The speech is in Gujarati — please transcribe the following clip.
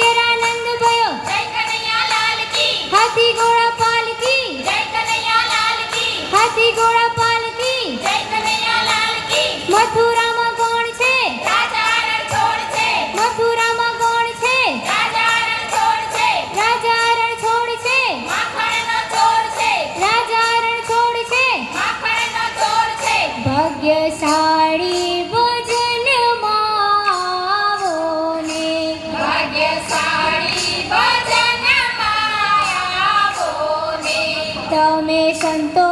ઘેર આનંદ ભયો જય કનૈયા લાલ કી હાથી ઘોડા પાલકી જય કનૈયા લાલ કી હાથી ઘોડા પાલકી જય કનૈયા લાલ કી મથુરામાં કોણ છે રાજા રણછોડ છે મથુરામાં કોણ છે રાજા રણછોડ છે રાજા રણછોડ છે માખણનો ચોર છે રાજા રણછોડ છે માખણનો ચોર છે ભાગ્યશાળી ભજનમાં આવો ને ભાગ્યશાળી ભજનમાં આવો ને તમે સંતો